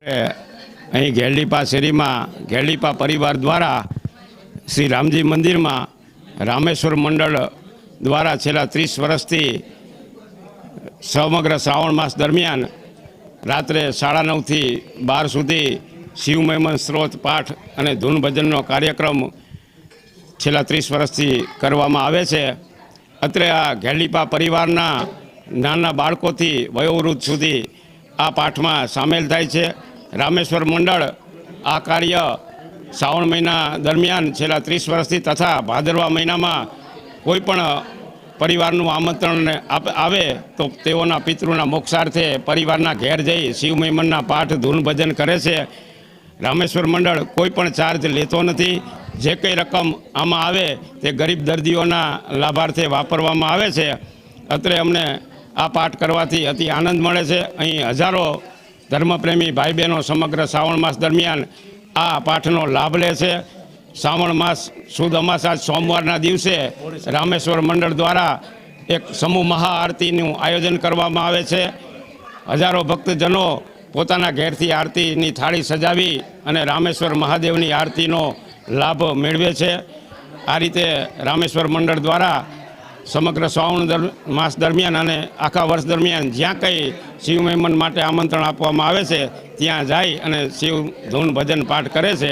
અહીં ઘેરડીપા શેરીમાં ઘેરડીપા પરિવાર દ્વારા શ્રી રામજી મંદિરમાં રામેશ્વર મંડળ દ્વારા છેલ્લા 30 વર્ષથી સમગ્ર શ્રાવણ માસ દરમિયાન રાત્રે 9:30 થી 12 સુધી શિવ મહિમન સ્ત્રોત પાઠ અને ધૂન ભજનનો કાર્યક્રમ છેલ્લા 30 વર્ષથી કરવામાં આવે છે। અત્રે આ ઘેરડીપા પરિવારના નાના બાળકોથી વયોવૃદ્ધ સુધી આ પાઠમાં સામેલ થાય છે। રામેશ્વર મંડળ આ કાર્ય શ્રાવણ મહિના દરમિયાન છેલ્લા 30 વર્ષથી તથા ભાદરવા મહિનામાં કોઈપણ પરિવારનું આમંત્રણ આવે તો તેઓના પિતૃના મોક્ષાર્થે પરિવારના ઘેર જઈ શિવ મહિમનના પાઠ ધૂન ભજન કરે છે। રામેશ્વર મંડળ કોઈપણ ચાર્જ લેતો નથી। જે કંઈ રકમ આમાં આવે તે ગરીબ દર્દીઓના લાભાર્થે વાપરવામાં આવે છે। અત્રે અમને આ પાઠ કરવાથી અતિ આનંદ મળે છે। અહીં હજારો ધર્મપ્રેમી ભાઈ બહેનો સમગ્ર શ્રાવણ માસ દરમિયાન આ પાઠનો લાભ લે છે। શ્રાવણ માસ સુદ અમાસા સોમવારના દિવસે રામેશ્વર મંડળ દ્વારા એક સમૂહ મહાઆરતીનું આયોજન કરવામાં આવે છે। હજારો ભક્તજનો પોતાના ઘેરથી આરતીની થાળી સજાવી અને રામેશ્વર મહાદેવની આરતીનો લાભ મેળવે છે। આ રીતે રામેશ્વર મંડળ દ્વારા સમગ્ર શ્રાવણ માસ દરમિયાન અને આખા વર્ષ દરમિયાન જ્યાં કંઈ શિવ મહિમન માટે આમંત્રણ આપવામાં આવે છે ત્યાં જાય અને શિવ ધૂન ભજન પાઠ કરે છે।